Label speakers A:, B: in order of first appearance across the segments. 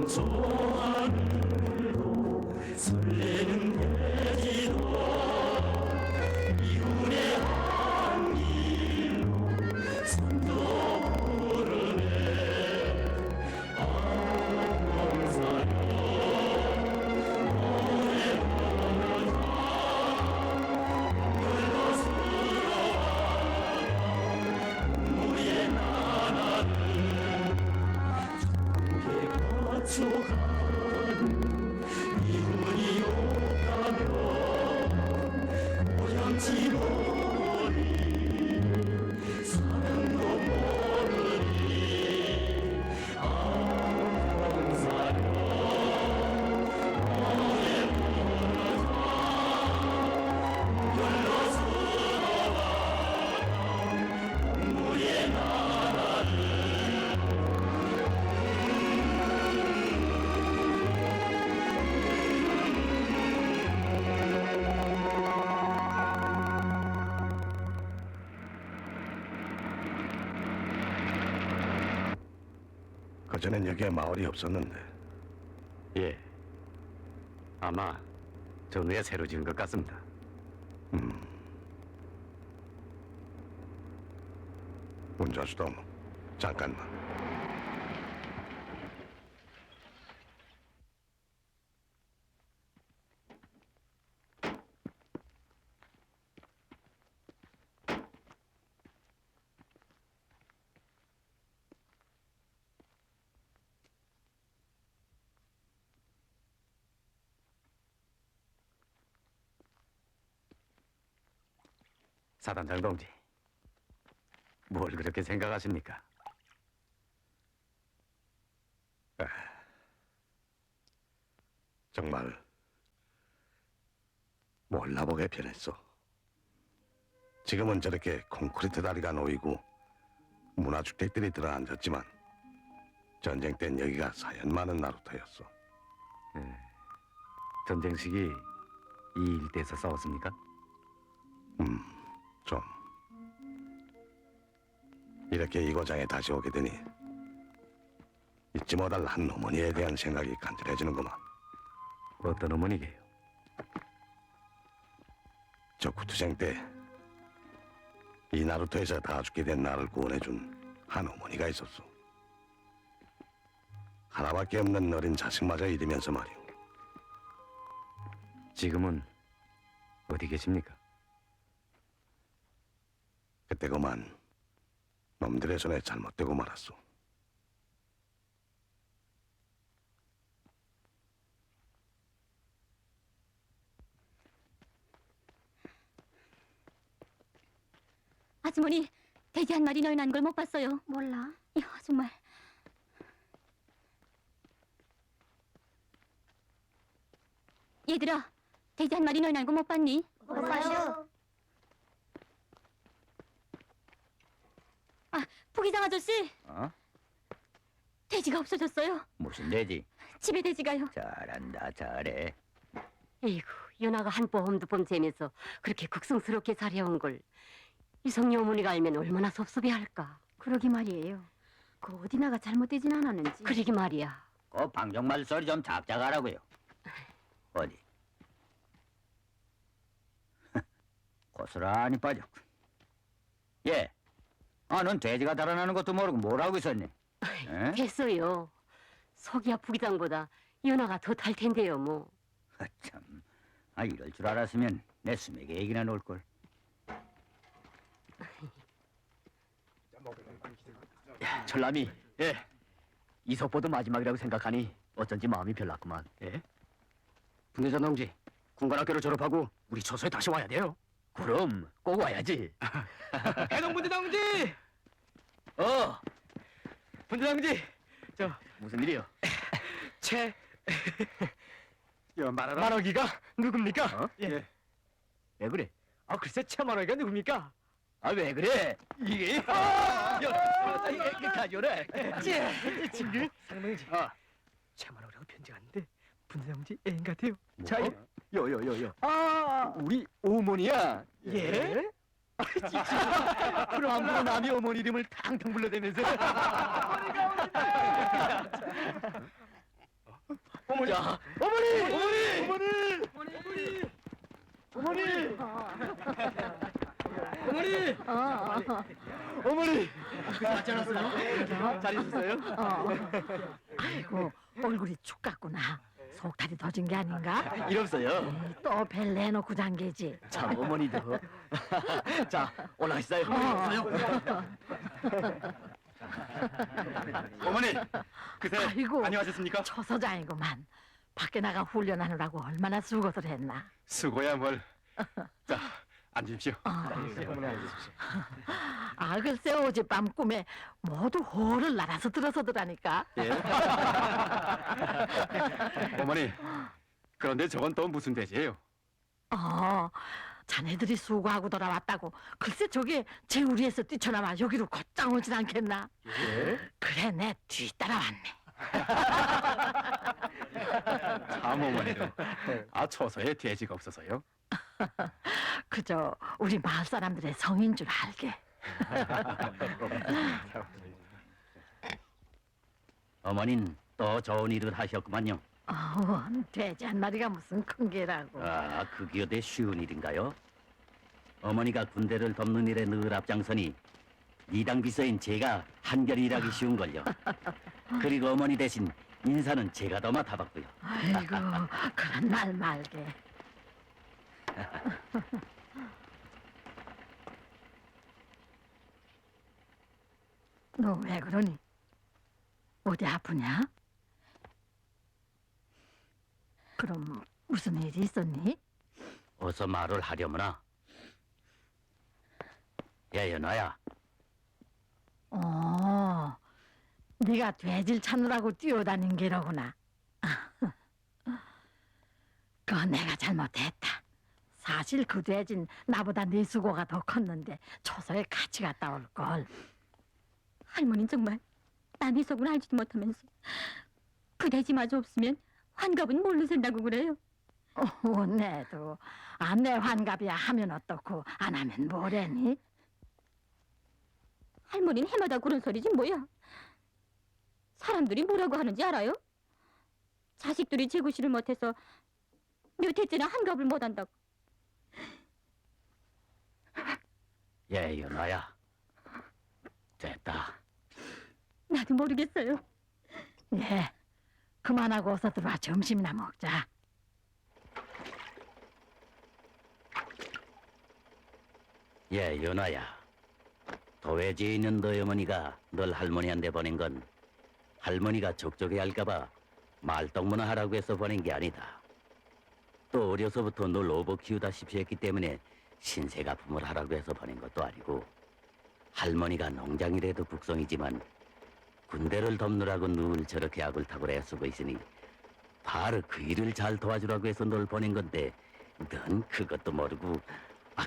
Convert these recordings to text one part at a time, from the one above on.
A: 저 하늘도 설레는 대지도 이군의 한 길로 산도 푸르네 암왕사여 노래 부르다 물러서라 우리의 나라를 정계 거쳐가는 이군이 없다면 오염지머리 사랑도 모르니 암왕사여 노래 부르다 물러서라 우리의 나라를
B: 그전엔 여기에 마을이 없었는데.
C: 예. 아마 전후에 새로 지은 것 같습니다.
B: 운전수도 잠깐만.
C: 사단장 동지, 뭘 그렇게 생각하십니까?
B: 정말 몰라보게 변했어. 지금은 저렇게 콘크리트 다리가 놓이고 문화주택들이 들어앉았지만 전쟁 땐 여기가 사연 많은 나루터였어.
C: 전쟁 시기 이 일대에서 싸웠습니까?
B: 좀 이렇게 이 고장에 다시 오게 되니 잊지 못할 한 어머니에 대한 생각이 간절해지는구만.
C: 어떤 어머니게요?
B: 저 구투생 때 이 나루토에서 다 죽게 된 나를 구원해준 한 어머니가 있었어. 하나밖에 없는 어린 자식마저 잃으면서 말이오.
C: 지금은 어디 계십니까?
B: 그때 그만 놈들의 손에 잘못되고 말았어.
D: 아주머니, 돼지 한 마리 넣어난 걸 못 봤어요.
E: 몰라.
D: 이야, 정말. 얘들아, 돼지 한 마리 넣어난 거 못 봤니?
E: 못 봐요.
D: 아, 부기장 아저씨,
F: 어?
D: 돼지가 없어졌어요.
F: 무슨 돼지?
D: 집에 돼지가요.
F: 잘한다, 잘해.
G: 에이구, 연아가 한 번 두 번 재면서 그렇게 극성스럽게 잘해온 걸 이성녀 어머니가 알면 얼마나 섭섭해할까.
E: 그러기 말이에요. 그 어디나가 잘못되진 않았는지.
G: 그러기 말이야.
F: 그 방정말 소리 좀 작작 하라고요. 어디? 고스란히 빠졌군. 예. 아, 넌 돼지가 달아나는 것도 모르고 뭘 하고 있었니? 에?
G: 됐어요. 석이야 부기장보다 연아가 더 탈 텐데요, 뭐.
F: 아, 참. 아, 이럴 줄 알았으면 내 수맥에 얘기나 놓을걸.
H: 철남이, 예. 이석보도 마지막이라고 생각하니 어쩐지 마음이 별났구만. 예? 분대장 동지, 군관학교를 졸업하고 우리 초소에 다시 와야 돼요. 그럼 꼭 와야지. 해동 분대장 동지! 분대장 동지! 저 무슨 일이요? 만원기가 누굽니까? 예. 왜 그래? 아, 글쎄 만원기가 누굽니까? 아, 왜 그래? 이게 이게 가져래. 친구 상명지. 최만호라고 편지 왔는데 분대장지 애인 같아요. 자, 요요요요. 아, 우리 어머니야. 예? 그럼 함부로 남의 어머니 이름을 탕탕 불러대면서. 야, 잘 있었어요?
E: 아이고 얼굴이 축 같구나. 속탈이 더진 게 아닌가?
H: 일 없어요.
E: 또 벨 내놓고 잔게지.
H: 참 어머니도. 자, 올라가시어요. 어머니, 그새
E: 아이고.
H: 안녕하셨습니까?
E: 초서장이구만. 밖에 나가 훈련하느라고 얼마나 수고들 했나.
H: 수고야 뭘. 자, 앉으십시오.
E: 아 글쎄 어젯밤 꿈에 모두 호를 날아서 들어서더라니까.
H: 예. 어머니, 그런데 저건 또 무슨 돼지예요?
E: 자네들이 수고하고 돌아왔다고. 글쎄 저게 제 우리에서 뛰쳐나와 여기로 곧장 오질 않겠나. 그래 내 뒤따라왔네.
H: 참 어머니도. 아, 처서에 돼지가 없어서요?
E: 그저 우리 마을 사람들의 성인 줄 알게.
F: 어머닌 또 좋은 일을 하셨구만요.
E: 돼지 한 마리가 무슨 큰 게라고.
F: 아, 그게 어때 쉬운 일인가요? 어머니가 군대를 돕는 일에 늘 앞장서니 이당 비서인 제가 한결 일하기 쉬운걸요. 그리고 어머니 대신 인사는 제가 더 맡아봤고요.
E: 아이고 그런 말 말게. 너 왜 그러니? 어디 아프냐? 그럼 무슨 일이 있었니?
F: 어서 말을 하려무나. 야, 연아야.
E: 네가 돼지를 찾느라고 뛰어다닌 게로구나. 그건 내가 잘못했다. 사실 그 돼지는 나보다 네 수고가 더 컸는데 초서에 같이 갔다 올걸.
D: 할머니는 정말 남의 속을 알지도 못하면서 그 돼지마저 없으면 환갑은 뭘로 산다고 그래요?
E: 내도 내 환갑이야 하면 어떻고 안 하면 뭐래니?
D: 할머니는 해마다 그런 소리지 뭐야. 사람들이 뭐라고 하는지 알아요? 자식들이 제구실을 못해서 몇 해째나 한갑을 못한다고.
F: 야, 연아야. 됐다.
D: 나도 모르겠어요.
E: 예, 그만하고 어서 들어와 점심이나 먹자.
F: 예, 연아야. 도회지에 있는 너희 어머니가 널 할머니한테 보낸 건 할머니가 적적해할까봐 말동무나 하라고 해서 보낸 게 아니다. 또 어려서부터 널 오버 키우다시피 했기 때문에 신세가품을 하라고 해서 보낸 것도 아니고 할머니가 농장이라도 북성이지만 군대를 돕느라고 늘 저렇게 악을 타고 애쓰고 있으니 바로 그 일을 잘 도와주라고 해서 널 보낸 건데 넌 그것도 모르고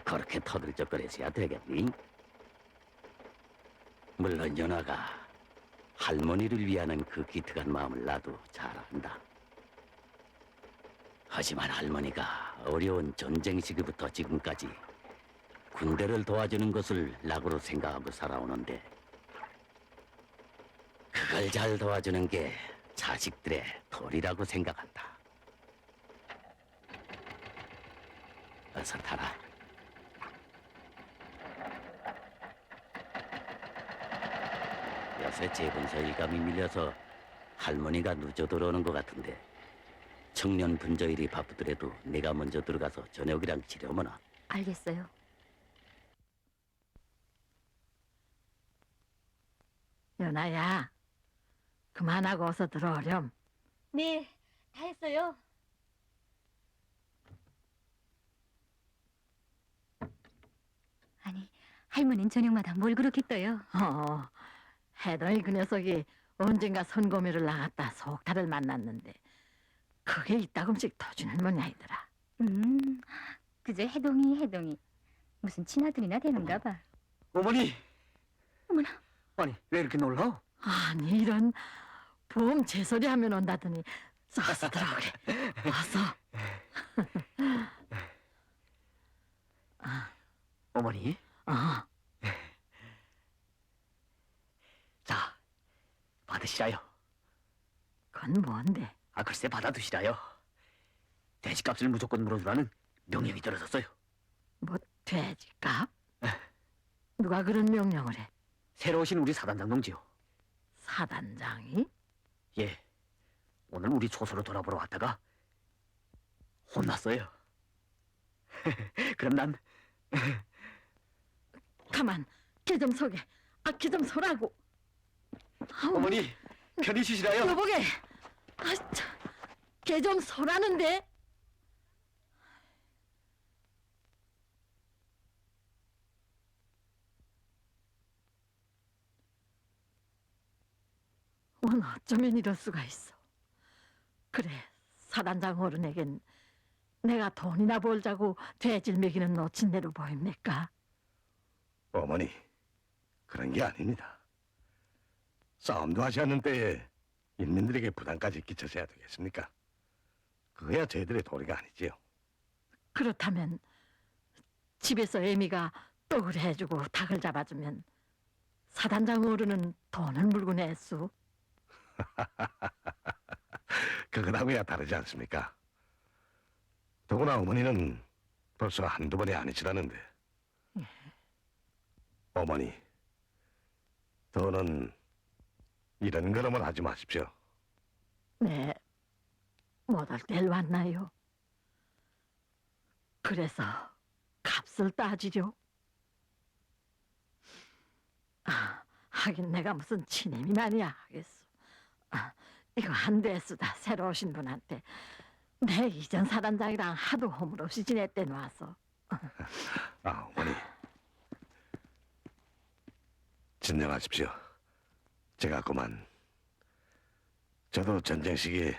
F: 그렇게 터들적거려서야 되겠니? 물론 연아가 할머니를 위하는 그 기특한 마음을 나도 잘 안다. 하지만 할머니가 어려운 전쟁 시기부터 지금까지 군대를 도와주는 것을 낙으로 생각하고 살아오는데 그걸 잘 도와주는 게 자식들의 도리라고 생각한다. 어서 타라. 요새 재본서 일감이 밀려서 할머니가 늦어 들어오는 것 같은데 청년 분저일이 바쁘더라도 내가 먼저 들어가서 저녁이랑 지려머나.
D: 알겠어요.
E: 연아야, 그만하고 어서 들어오렴.
D: 네, 다 했어요. 아니, 할머니는 저녁마다 뭘 그렇게 떠요?
E: 해동이 그 녀석이 언젠가 선거미를 나갔다 속탈을 만났는데 그게 이따금씩 터주는 모양이더라.
D: 그저 해동이 무슨 친아들이나 되는가 봐.
H: 어머니!
D: 어머나.
H: 아니, 왜 이렇게 놀라?
E: 아니 이런 보험 제소리 하면 온다더니 어서 들어오게. 어서.
H: 어머니? 자, 받으시라요.
E: 그건 뭔데?
H: 글쎄 받아두시라요. 돼지값을 무조건 물어주라는 명령이 떨어졌어요.
E: 뭐 돼지값? 누가 그런 명령을 해?
H: 새로 오신 우리 사단장 동지요.
E: 사단장이?
H: 예, 오늘 우리 초소로 돌아보러 왔다가 혼났어요. 그럼 난
E: 가만, 걔 좀 서게. 걔 좀 서라고. 아우,
H: 어머니 편히 쉬시라요.
E: 여보게. 걔 좀 서라는데. 원 어쩌면 이럴 수가 있어. 그래, 사단장 어른에겐 내가 돈이나 벌자고 돼지를 먹이는 노친네로 보입니까?
B: 어머니, 그런 게 아닙니다. 싸움도 하지 않는 때에 인민들에게 부담까지 끼쳐서야 되겠습니까? 그거야 저희들의 도리가 아니지요.
E: 그렇다면 집에서 애미가 떡을 해주고 닭을 잡아주면 사단장 어른은 돈을 물고 냈수.
B: 그거하고야 다르지 않습니까? 더구나 어머니는 벌써 한두 번이 아니시라는데. 어머니, 더는 이런 걸음을 하지 마십시오.
E: 네, 못할 때 왔나요? 그래서 값을 따지려. 하긴 내가 무슨 친애미만이야 하겠어. 이거 한 대 쓰다 새로 오신 분한테 내 이전 사단장이랑 하도 허물없이 지냈대 놔서.
B: 어머니. 진정하십시오. 제가 그만. 저도 전쟁 시기에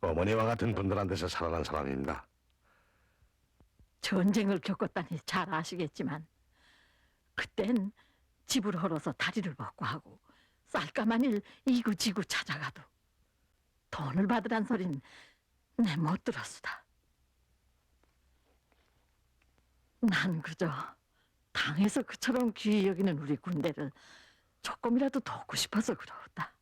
B: 어머니와 같은 분들한테서 살아난 사람입니다.
E: 전쟁을 겪었다니 잘 아시겠지만 그땐 집을 헐어서 다리를 벗고 하고 쌀까만 일 이구지구 찾아가도 돈을 받으란 소린 내 못 들었수다. 난 그저 당에서 그처럼 귀히 여기는 우리 군대를 조금이라도 돕고 싶어서 그러다.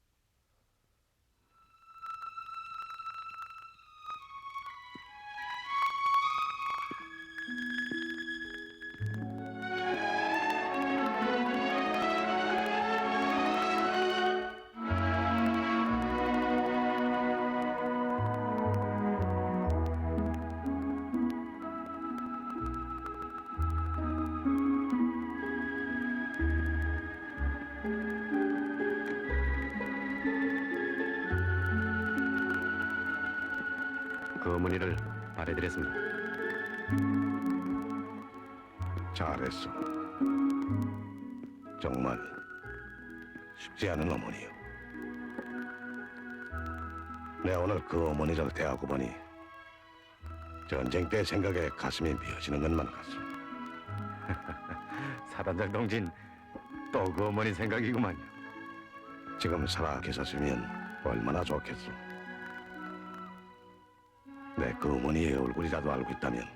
C: 그 어머니를 바래드렸습니다.
B: 잘했어. 정말 쉽지 않은 어머니요. 내 오늘 그 어머니를 대하고 보니 전쟁 때 생각에 가슴이 미어지는 것만 같소.
C: 사단장 동진 또 그 어머니 생각이구만요.
B: 지금 살아 계셨으면 얼마나 좋겠소. 내 그 어머니의 얼굴이라도 알고 있다면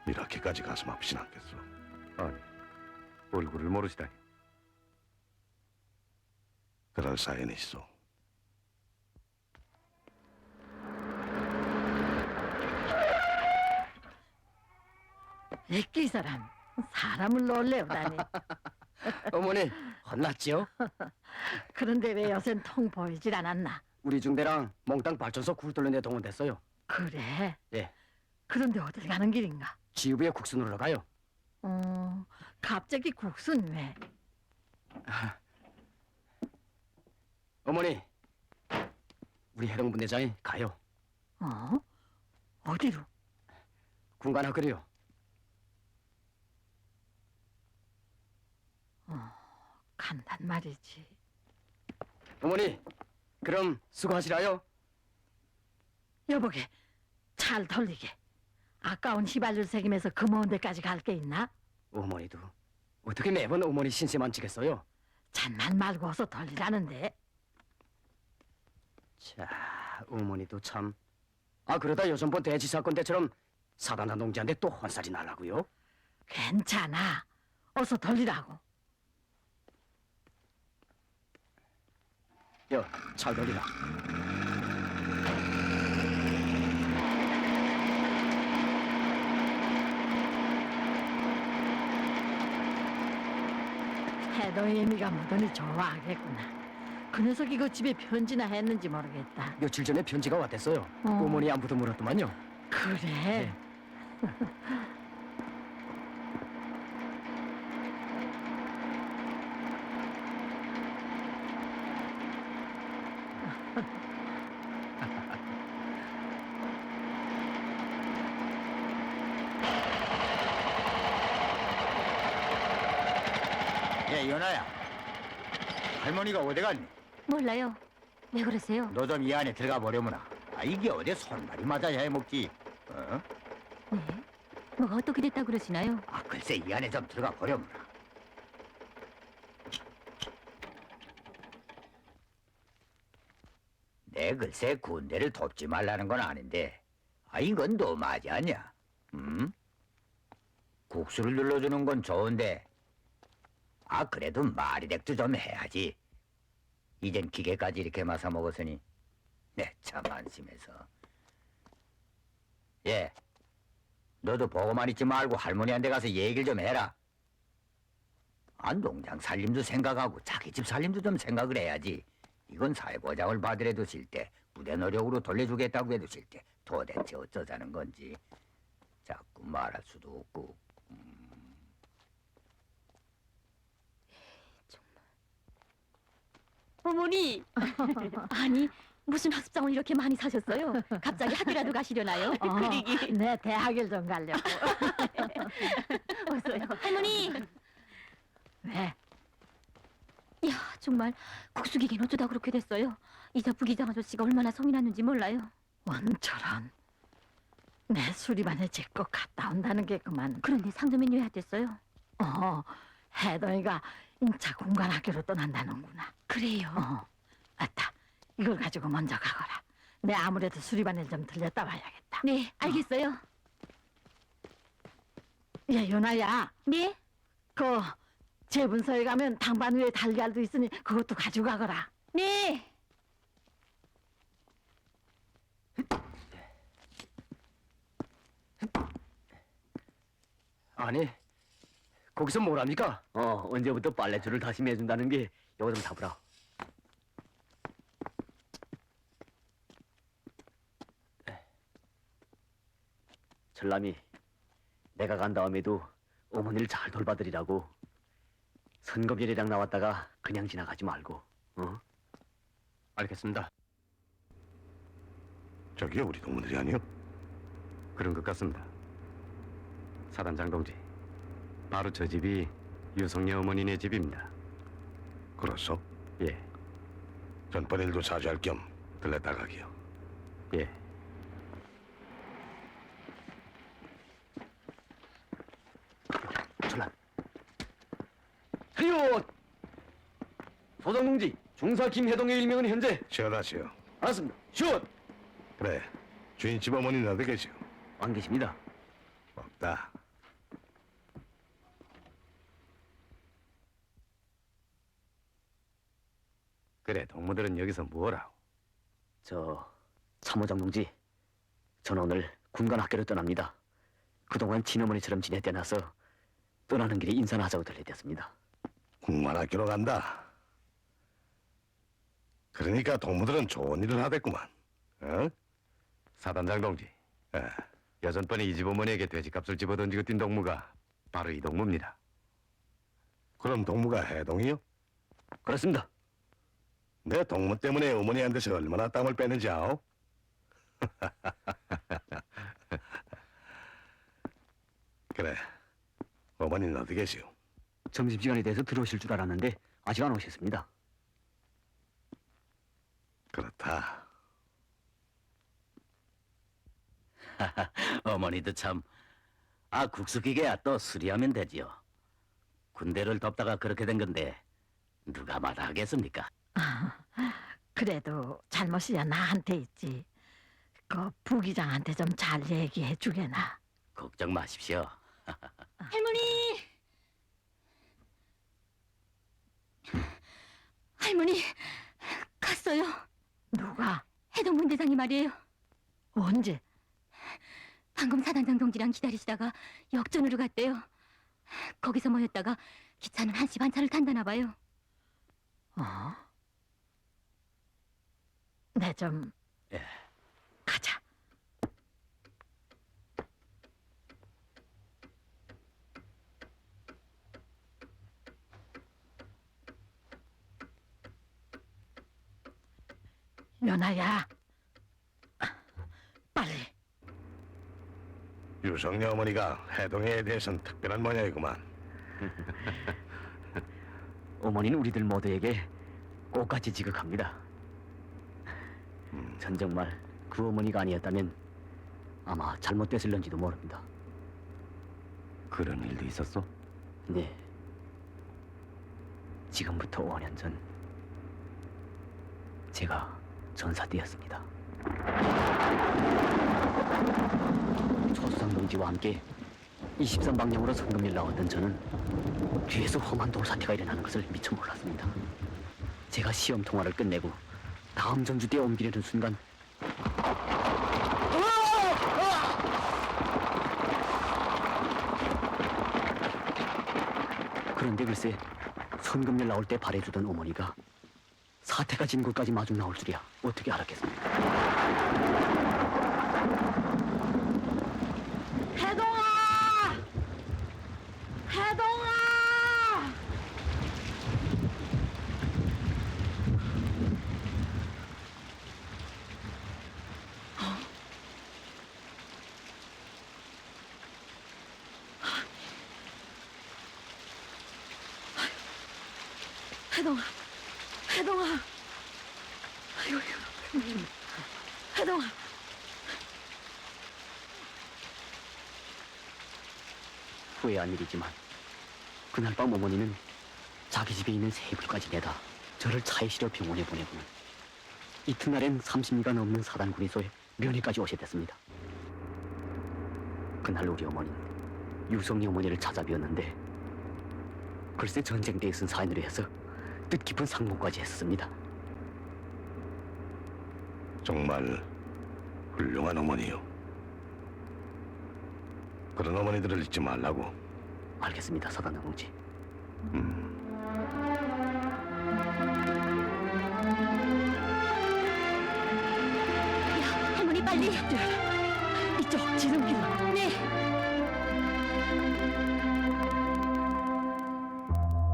B: 이렇게까지 가슴 아프진 않겠소.
C: 아니, 얼굴을 모르시다니.
B: 그럴 사연이 있어.
E: 애끼 사람 사람을 놀래우다니.
H: 어머니 혼났지요?
E: 그런데 왜 요샌 통 보이질 않았나?
H: 우리 중대랑 몽땅 발전소 굴 뚫는 데 동원됐어요.
E: 그래?
H: 예.
E: 그런데 어딜 가는 길인가?
H: 지휘부에 국수 누르러 가요.
E: 갑자기 국순 왜?
H: 어머니, 우리 해령분대장이 가요.
E: 어디로?
H: 군관학교로요.
E: 간단 말이지.
H: 어머니, 그럼 수고하시라요.
E: 여보게, 잘 돌리게. 아까운 휘발유를 새기면서 그 먼 데까지 갈 게 있나?
H: 어머니도 어떻게 매번 어머니 신세만 지겠어요?
E: 잔만 말고 어서 돌리라는데.
H: 자, 어머니도 참. 그러다 요전번 대지 사건 때처럼 사단장 동지한테 또 혼살이 날라고요?
E: 괜찮아. 어서 돌리라고.
H: 잘 돌리라.
E: 해동의 애미가 무던히 좋아하겠구나. 그 녀석 이거 집에 편지나 했는지 모르겠다.
H: 며칠 전에 편지가 왔댔어요.
E: 어.
H: 어머니 안부도 물었더만요.
E: 그래.
C: 예, 연아야. 할머니가 어디 갔니?
D: 몰라요. 왜 그러세요?
C: 너 좀 이 안에 들어가 보려무나. 아, 이게 어디 손발이 맞아야 해먹지. 어?
D: 네. 뭐가 어떻게 됐다 그러시나요?
C: 아, 글쎄 이 안에 좀 들어가 보려무나. 내 글쎄 군대를 돕지 말라는 건 아닌데, 아 이건 너무하지 않냐? 국수를 눌러주는 건 좋은데, 아 그래도 말이렉도 좀 해야지. 이젠 기계까지 이렇게 마사 먹었으니 내 참 안심해서. 예, 너도 보고만 있지 말고 할머니한테 가서 얘기를 좀 해라. 아, 농장 살림도 생각하고 자기 집 살림도 좀 생각을 해야지. 이건 사회보장을 받으래도 싫대. 부대 노력으로 돌려주겠다고 해도 싫대. 도대체 어쩌자는 건지 자꾸 말할 수도 없고.
D: 어머니! 아니, 무슨 학습장을 이렇게 많이 사셨어요? 갑자기 학교라도 가시려나요? 그리기.
E: 내 대학을 좀 가려고.
D: 어서요. 할머니!
E: 왜?
D: 이야, 정말 국수기계는 어쩌다 그렇게 됐어요? 이자 부기장 아저씨가 얼마나 성이 났는지 몰라요.
E: 원처럼 내 수리반에 제거 갔다 온다는 게 그만.
D: 그런데 상점엔 왜 핫했어요?
E: 해동이가 인차 공관학교로 떠난다는구나.
D: 그래요.
E: 맞다. 이걸 가지고 먼저 가거라. 내 아무래도 수리반에 좀 들렸다 와야겠다.
D: 네, 알겠어요.
E: 야, 연아야.
D: 네?
E: 그 제분서에 가면 당반 위에 달걀도 있으니 그것도 가지고 가거라.
D: 네.
H: 아니, 거기서 뭐랍니까? 언제부터 빨래줄을 다시 매준다는 게 이거 좀 잡으라. 전람이, 내가 간 다음에도 어머니를 잘 돌봐드리라고. 선거비리랑 나왔다가 그냥 지나가지 말고. 알겠습니다.
B: 저기요, 우리 동무들이 아니요?
C: 그런 것 같습니다. 사단장 동지, 바로 저 집이 유성녀 어머니네 집입니다.
B: 그렇소?
C: 예,
B: 전번 일도 자주할 겸 들렸다 가기요.
C: 예.
H: 전람. 차렷! 소장동지, 중사 김해동의 일명은 현재.
B: 시원하시오.
H: 알았습니다. 슛!
B: 그래, 주인집 어머니는 어디 계시오?
H: 안 계십니다.
B: 없다.
C: 그래, 동무들은 여기서 뭐라고?
H: 참모장 동지, 저는 오늘 군관학교를 떠납니다. 그동안 친어머니처럼 지냈대나서 떠나는 길에 인사나 하자고 들려댔습니다.
B: 국만학교로 간다. 그러니까 동무들은 좋은 일을 하댔구만. 어?
C: 사단장 동지,
B: 예.
C: 여전번에 이 집 어머니에게 돼지값을 집어던지고 뛴 동무가 바로 이 동무입니다.
B: 그럼 동무가 해동이요?
H: 그렇습니다.
B: 내 동무 때문에 어머니한테서 얼마나 땀을 빼는지 아오? 그래, 어머니는 어디 계시오?
H: 점심시간이 돼서 들어오실 줄 알았는데 아직 안 오셨습니다.
B: 그렇다.
F: 어머니도 참. 아, 국수기계야 또 수리하면 되지요. 군대를 덮다가 그렇게 된 건데 누가 말하겠습니까?
E: 그래도 잘못이야 나한테 있지. 그 부기장한테 좀 잘 얘기해 주게나.
F: 걱정 마십시오.
D: 할머니! 할머니, 갔어요.
E: 누가?
D: 해동 문대장이 말이에요.
E: 언제?
D: 방금 사단장 동지랑 기다리시다가 역전으로 갔대요. 거기서 모였다가 기차는 1시 반 차를 탄다나 봐요.
E: 어? 네, 좀
F: 예.
E: 가자. 연아야, 빨리.
B: 유성녀 어머니가 해동에 대해서는 특별한 모양이구만.
H: 어머니는 우리들 모두에게 꽃같이 지극합니다. 전 정말 그 어머니가 아니었다면 아마 잘못됐을런지도 모릅니다.
F: 그런 일도 있었어?
H: 네. 지금부터 5년 전 제가 전사되었습니다. 초수상 동지와 함께 23방향으로 성금을 나왔던 저는 뒤에서 험한 돌사태가 일어나는 것을 미처 몰랐습니다. 제가 시험 통화를 끝내고 다음 전주대에 옮기려는 순간 그런데 글쎄 선금을 나올 때 바래주던 어머니가 사태가 진 곳까지 마중 나올 줄이야 어떻게 알았겠습니까?
E: 해동아! 해동아! 해동아, 해동아, 아이고, 해동아.
H: 후회한 일이지만 그날 밤 어머니는 자기 집에 있는 새 이불까지 내다 저를 차에 실어 병원에 보내고는 이튿날엔 30리가 넘는 사단 군의소에 면회까지 오셨댔습니다. 그날 우리 어머니는 유성리 어머니를 찾아뵈었는데 글쎄 전쟁대에 쓴 사연으로 해서 뜻깊은 상봉까지 했습니다.
B: 정말 훌륭한 어머니요. 그런 어머니들을 잊지 말라고.
H: 알겠습니다, 사단장 동지.
D: 야, 할머니 빨리.
E: 이쪽 지름길로.
D: 네.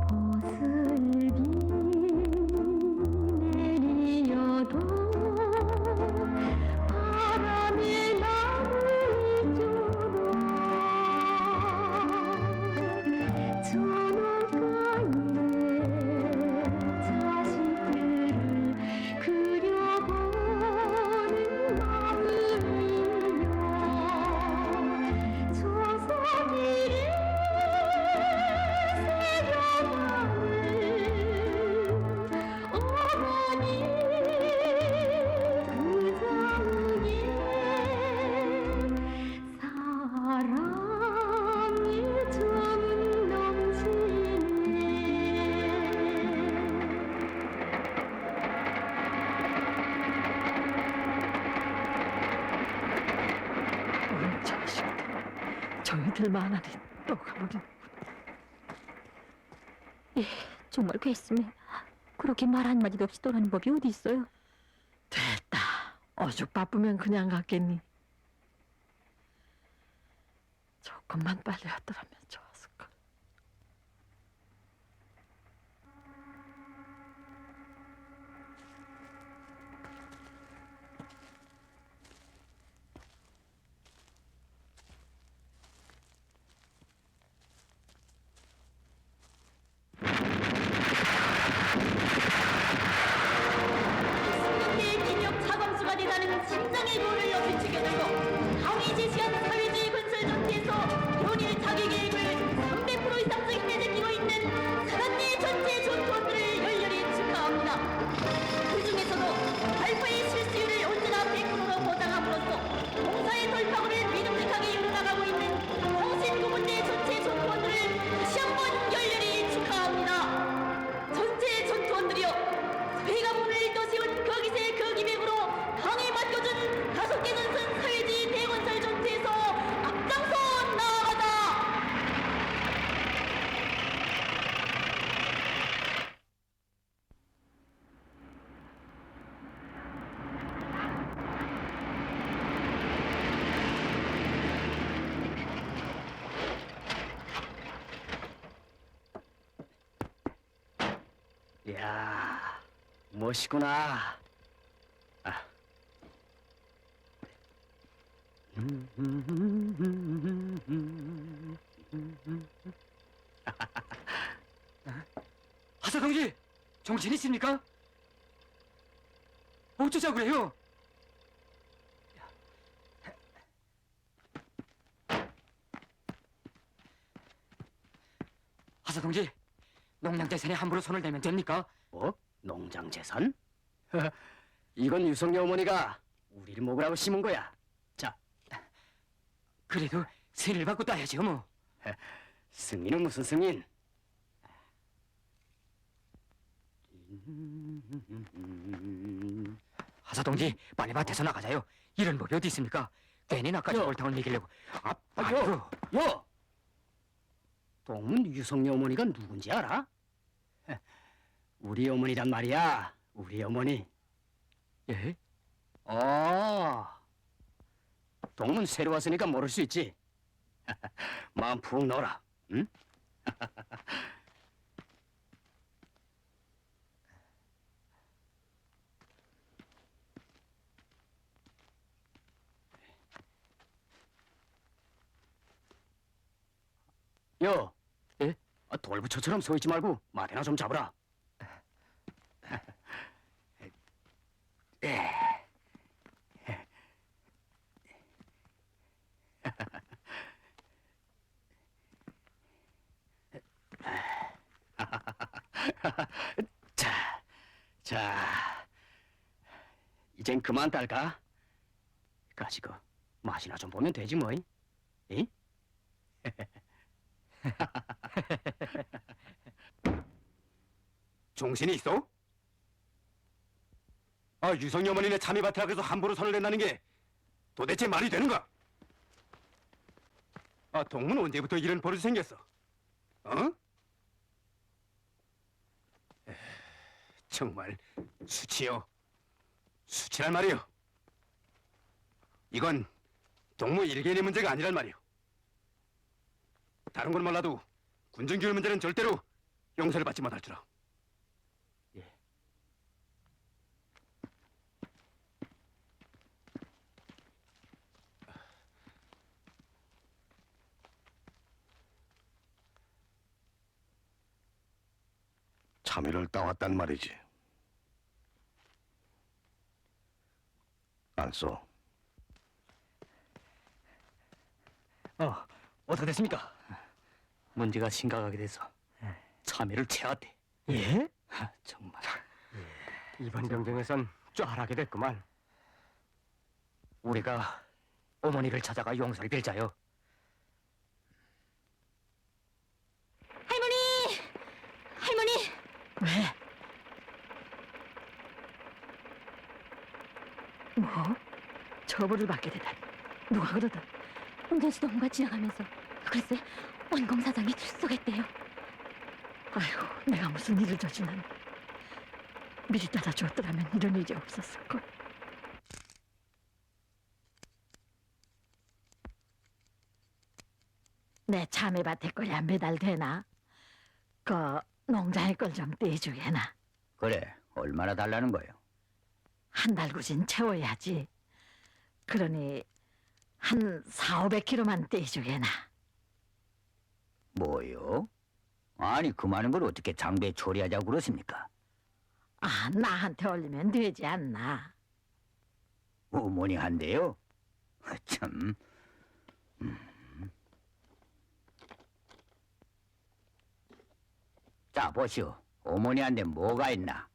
D: 벗을 비 내리어도 바람이 나를 저녁가에 자식들을 그려보는 마음이여 조선일에 새겨가는 어머니 그 장에 사랑이 좀 넘치네.
E: 오늘 자식들, 저희들만 하니 또 가버린.
D: 정말 괘씸해. 그렇게 말 한마디도 없이 떠나는 법이 어디 있어요?
E: 됐다. 오죽 바쁘면 그냥 갔겠니? 조금만 빨리 왔더라면 좋았을걸.
G: 내 기력 차범수가 되다는 심장의 돌을 높이 죽여들고 당이 제시한 사회주의 건설 전투에서 변일 자기 계획을 300% 이상씩 내제끼고 있는 사단계 전체 전투원들을 열렬히 축하합니다. 그 중에서도 발포의 실수율을 언제나 100%로 보장함으로써 공사의 돌파구를 믿음직하게 이루어나가고 있는 성신구분대 전체 전투원들을 다시 한번 열렬히 축하합니다. 전체 전투원들이여, 회가문을 떠세운 거기세 거기백으로 당의
H: 이야, 멋있구나. 아. 하사 동지, 정신 있습니까? 어쩌자고 그래요? 하사 동지, 농량재산에 함부로 손을 대면 됩니까? 뭐? 농장재산? 이건 유성녀 어머니가 우리를 먹으라고 심은 거야. 자, 그래도 세를 받고 따야지 뭐. 승인은 무슨 승인? 하사 동지, 빨리 밭에서 나가자요. 이런 법이 어디 있습니까? 괜히 나까지 옳다고 얘기려고. 요! 동문 유성녀 어머니가 누군지 알아? 우리 어머니란 말이야. 우리 어머니. 예? 동문 새로 왔으니까 모를 수 있지. 마음 푹 넣어라. 응? 요. 예? 돌부처처럼 서 있지 말고 마대나 좀 잡으라. 자, 이젠 그만 딸까? 가지고 맛이나 좀 보면 되지 뭐. 이? 정신이 있어? 유성이 어머니네 참이밭에 가서 함부로 손을 댄다는 게 도대체 말이 되는가? 동문 언제부터 이런 버릇이 생겼어? 정말 수치요. 수치란 말이요. 이건 동무 일개인의 문제가 아니란 말이요. 다른 건 몰라도 군정교육 문제는 절대로 용서를 받지 못할지라. 예.
B: 참외를 따왔단 말이지. 안 써.
H: 어떻게 됐습니까? 문제가 심각하게 돼서 참외를 채웠대. 예? 정말. 이번 경쟁에선 쫙하게 됐구만. 우리가 어머니를 찾아가 용서를 빌자요.
D: 할머니! 할머니!
E: 왜? 뭐? 처벌을 받게 되다니. 누가 그러다?
D: 홍전 씨도 뭔가 지나가면서 글쎄 원공 사장이 출석했대요.
E: 아이고, 내가 무슨 일을 저지른. 미리 따라줬더라면 이런 일이 없었을걸. 내 참외밭에 거야 매달되나? 그 농장의 걸 좀 떼주게나.
C: 그래, 얼마나 달라는 거요?
E: 한 달구진 채워야지. 그러니 한 400~500kg만 떼주게나.
C: 뭐요? 아니, 그 많은 걸 어떻게 장비에 처리하자고 그러십니까?
E: 아, 나한테 올리면 되지 않나?
C: 어머니 한대요? 참. 자, 보시오. 어머니한테 뭐가 있나?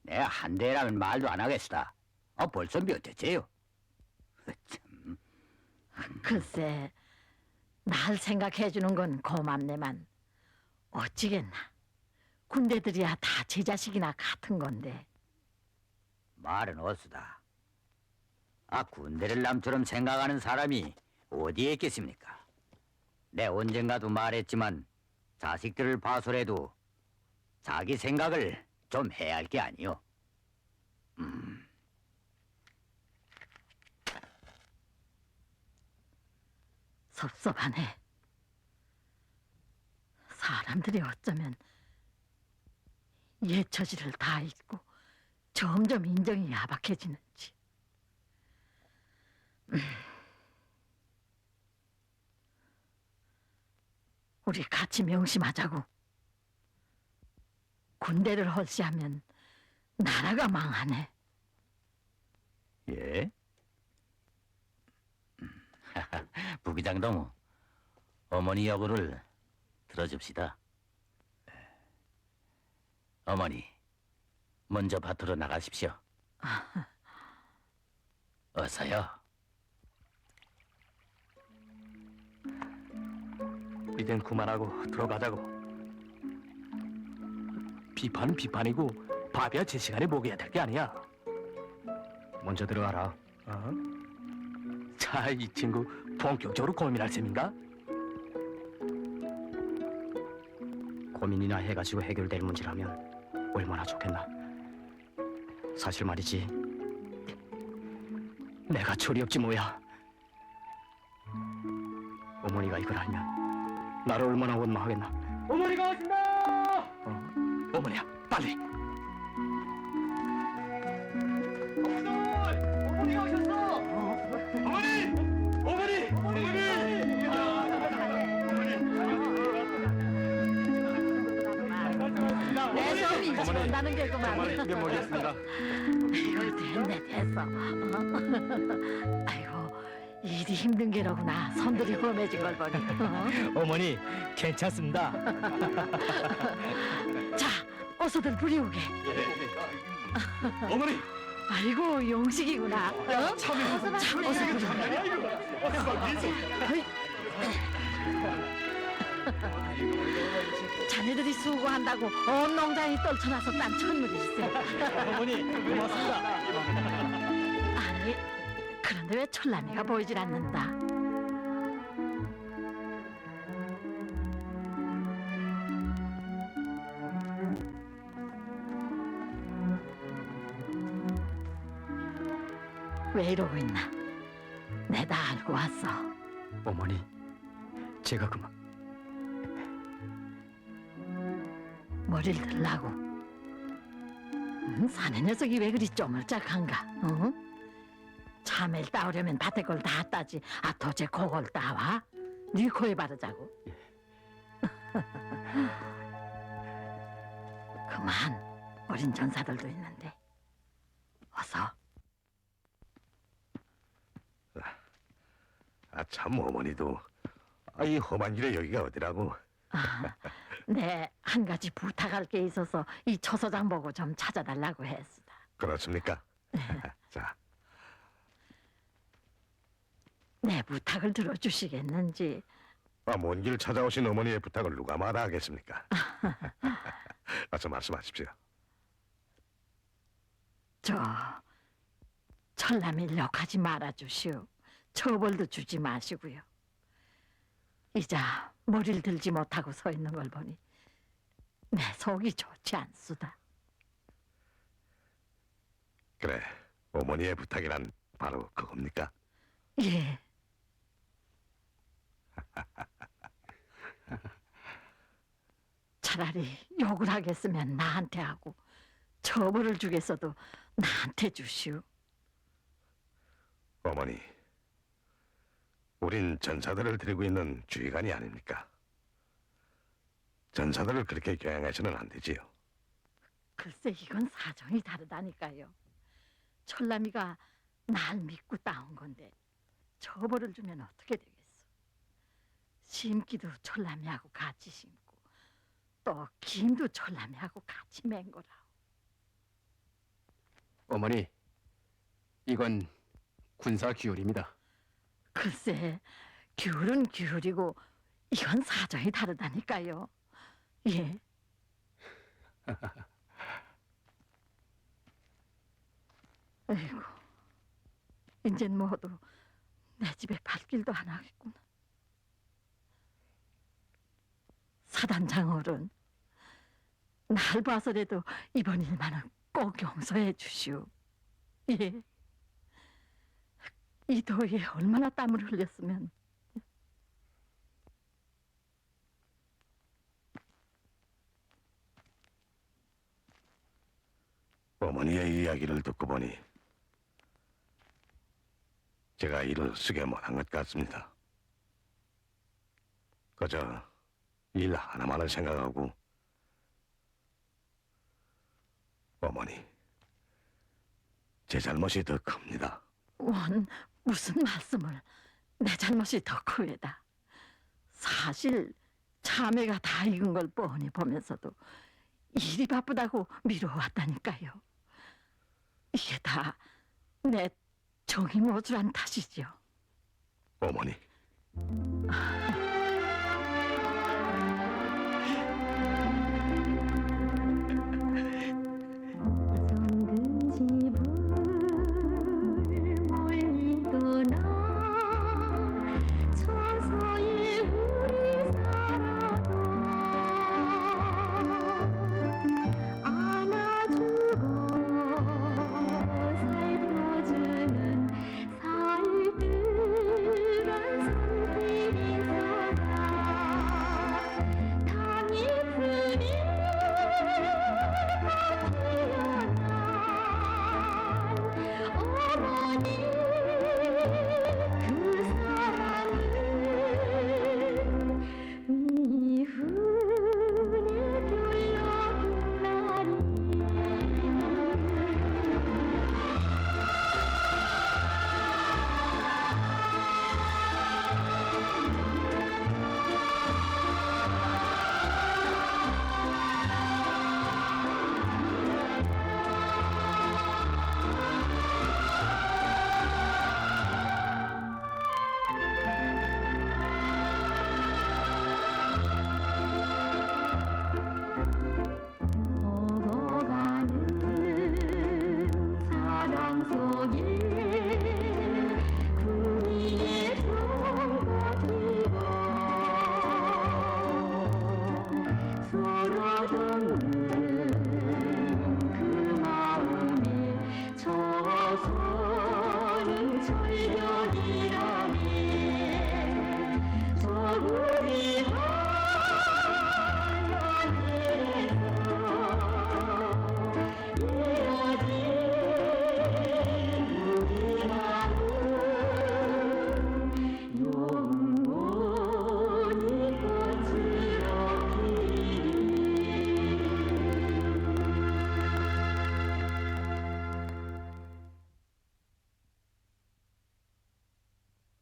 C: 내가 한 대라면 말도 안 하겠다. 벌써 몇 대째요? 참.
E: 글쎄, 날 생각해주는 건 고맙네만 어찌겠나. 군대들이야 다 제 자식이나 같은 건데.
C: 말은 어수다. 군대를 남처럼 생각하는 사람이 어디에 있겠습니까? 내 언젠가도 말했지만 자식들을 봐서라도 자기 생각을 좀 해야 할 게 아니오.
E: 섭섭하네. 사람들이 어쩌면 옛 처지를 다 잊고 점점 인정이 야박해지는지. 우리 같이 명심하자고. 군대를 헐시하면 나라가 망하네.
F: 예? 부기장 동무, 어머니 여구를 들어줍시다. 어머니, 먼저 밭으로 나가십시오. 어서요.
H: 이젠 그만하고 들어가자고. 비판은 비판이고 밥이야 제 시간에 먹여야 될 게 아니야. 먼저 들어가라. 어? 자, 이 친구 본격적으로 고민할 셈인가? 고민이나 해가지고 해결될 문제라면 얼마나 좋겠나. 사실 말이지, 내가 철이 없지 뭐야. 어머니가 이걸 알면 나를 얼마나 원망하겠나. 어머니가 오신다! 어머니야, 빨리! 어머니가 오셨어! 어머니! 어머니! 어머니!
E: 내 손이 지원다는 게구만.
H: 네, 모르겠습니다.
E: 아이고, 됐네, 됐어. 아이고, 일이 힘든 게로구나. 손들이 험해진 걸 보니.
H: 어머니, 괜찮습니다.
E: 자, 어서들 부리우게.
H: 어머니!
E: 아이고, 용식이구나. 어? 참 자네들이 수고한다고 온 농장이 떨쳐나서 딴 천물이세.
H: 어머니, 고맙습니다.
E: 아니, 그런데 왜 철남이가 보이질 않는다? 왜 이러고 있나? 내 다 알고 왔어.
H: 어머니, 제가 그만.
E: 머리를 들라고. 사내 녀석이 왜 그리 쪼물짝한가? 어? 참외를 따오려면 밭에 걸 다 따지. 아, 도대체 그걸 따와? 네 코에 바르자고. 그만. 어린 전사들도 있는데. 어서.
B: 참 어머니도 이 험한 길에 여기가 어디라고.
E: 아, 네, 한 가지 부탁할 게 있어서 이 처소장 보고 좀 찾아달라고 했습니다.
B: 그렇습니까? 자,
E: 내 부탁을 들어주시겠는지.
B: 먼 길 찾아오신 어머니의 부탁을 누가 마다하겠습니까? 어서 말씀하십시오.
E: 철남일 욕하지 말아주시오. 처벌도 주지 마시고요. 이자 머리를 들지 못하고 서 있는 걸 보니 내 속이 좋지 않수다.
B: 그래, 어머니의 부탁이란 바로 그겁니까?
E: 예. 차라리 욕을 하겠으면 나한테 하고 처벌을 주겠어도 나한테 주시오.
B: 어머니, 우린 전사들을 드리고 있는 주의관이 아닙니까? 전사들을 그렇게 교양해서는 안 되지요.
E: 글쎄, 이건 사정이 다르다니까요. 철남이가 날 믿고 따온 건데 처벌을 주면 어떻게 되겠어? 심기도 철남이하고 같이 심고 또 김도 철남이하고 같이 맨 거라.
H: 어머니, 이건 군사 규율입니다.
E: 글쎄, 규율은 규율이고 이건 사정이 다르다니까요. 예. 아이고, 이젠 모두 내 집에 발길도 안 하겠구나. 사단장 어른, 날 봐서라도 이번 일만은 꼭 용서해 주시오. 예. 이 더위에 얼마나 땀을 흘렸으면.
B: 어머니의 이야기를 듣고 보니 제가 일을 쓰게 못한 것 같습니다. 그저 일 하나만을 생각하고 어머니, 제 잘못이 더 큽니다.
E: 원 무슨 말씀을? 내 잘못이 더 크외다. 사실 자매가 다 익은 걸 뻔히 보면서도 일이 바쁘다고 미뤄왔다니까요. 이게 다 내 정이 모자란 탓이죠.
B: 어머니,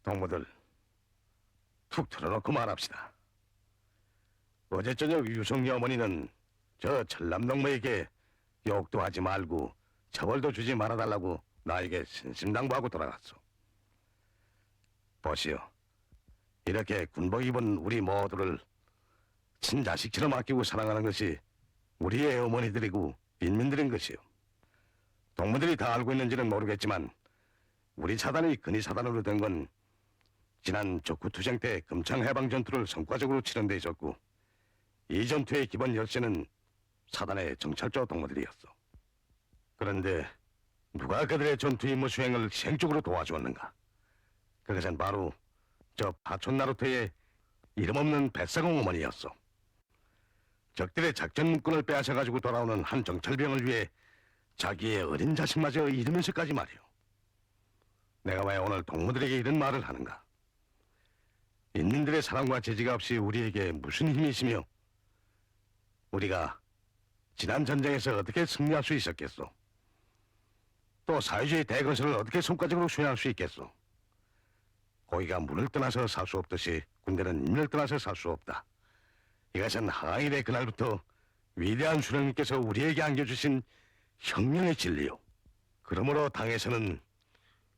B: 동무들 툭 틀어놓고 말합시다. 어제 저녁 유성이 어머니는 저 전남동무에게 욕도 하지 말고 처벌도 주지 말아달라고 나에게 신심당부하고 돌아갔소. 보시오, 이렇게 군복 입은 우리 모두를 친자식처럼 아끼고 사랑하는 것이 우리의 어머니들이고 인민들인 것이오. 동무들이 다 알고 있는지는 모르겠지만 우리 사단이 근위 사단으로 된 건 지난 적구투쟁 때 금창해방 전투를 성과적으로 치른 데 있었고, 이 전투의 기본 열쇠는 사단의 정찰조 동무들이었어. 그런데 누가 그들의 전투 임무 수행을 시행적으로 도와주었는가? 그것은 바로 저 파촌 나루터의 이름 없는 뱃사공 어머니였어. 적들의 작전 문건을 빼앗아가지고 돌아오는 한 정찰병을 위해 자기의 어린 자식마저 잃으면서까지 말이오. 내가 왜 오늘 동무들에게 이런 말을 하는가? 인민들의 사랑과 제지가 없이 우리에게 무슨 힘이 있으며 우리가 지난 전쟁에서 어떻게 승리할 수 있었겠소? 또 사회주의 대건설을 어떻게 성과적으로 수행할 수 있겠소? 고기가 물을 떠나서 살 수 없듯이 군대는 인민을 떠나서 살 수 없다. 이것은 항일의 그날부터 위대한 수령님께서 우리에게 안겨주신 혁명의 진리요. 그러므로 당에서는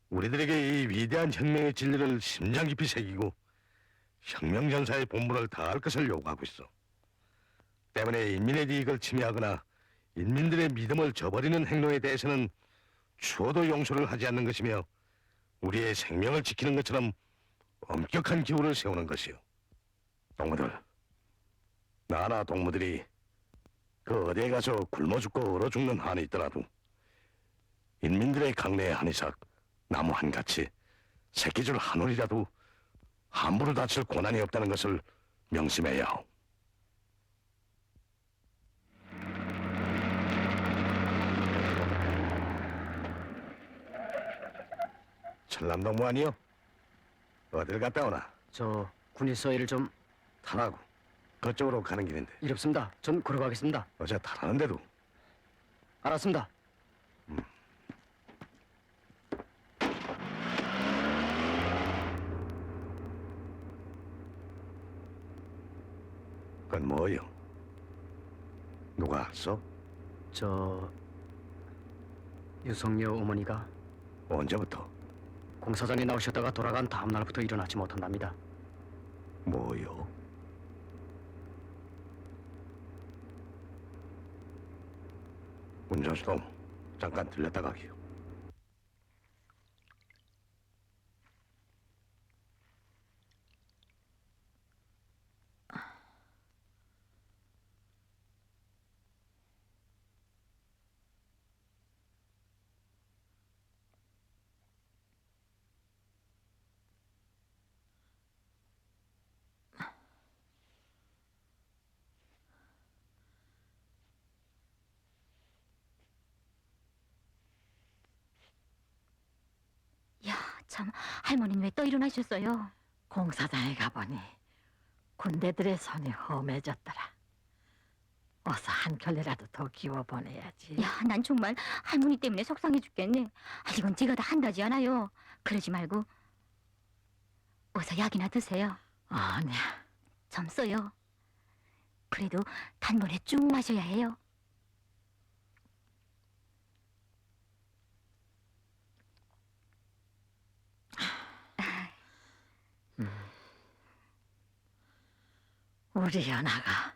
B: 우리들에게 이 위대한 혁명의 진리를 심장 깊이 새기고 혁명전사의 본분을 다할 것을 요구하고 있어. 때문에 인민의 이익을 침해하거나 인민들의 믿음을 저버리는 행동에 대해서는 추호도 용서를 하지 않는 것이며 우리의 생명을 지키는 것처럼 엄격한 기호를 세우는 것이요. 동무들, 나나 동무들이 그 어디에 가서 굶어 죽고 얼어 죽는 한이 있더라도 인민들의 강내의 한 이삭, 나무 한 가치, 새끼줄 한 올이라도 함부로 다칠 고난이 없다는 것을 명심해야 하오. 전남동무 아니요? 어딜 갔다 오나?
H: 저 군에서 일을 좀
B: 타라고. 그쪽으로 가는 길인데.
H: 일 없습니다. 전 걸어가겠습니다.
B: 어제 타라는데도.
H: 알았습니다.
B: 그건 뭐요? 누가 알았어?
H: 저 유성녀 어머니가
B: 언제부터?
H: 공사장에 나오셨다가 돌아간 다음 날부터 일어나지 못한답니다.
B: 뭐요? 운전수동 잠깐 들렸다 가기요.
D: 야, 참 할머니는 왜 또 일어나셨어요?
E: 공사장에 가보니 군대들의 손이 험해졌더라. 어서 한 켤레라도 더 기워 보내야지.
D: 야, 난 정말 할머니 때문에 속상해 죽겠네. 아, 이건 제가 다 한다지 않아요. 그러지 말고 어서 약이나 드세요.
E: 아니야.
D: 점써요. 그래도 단번에 쭉 마셔야 해요.
E: 우리 연아가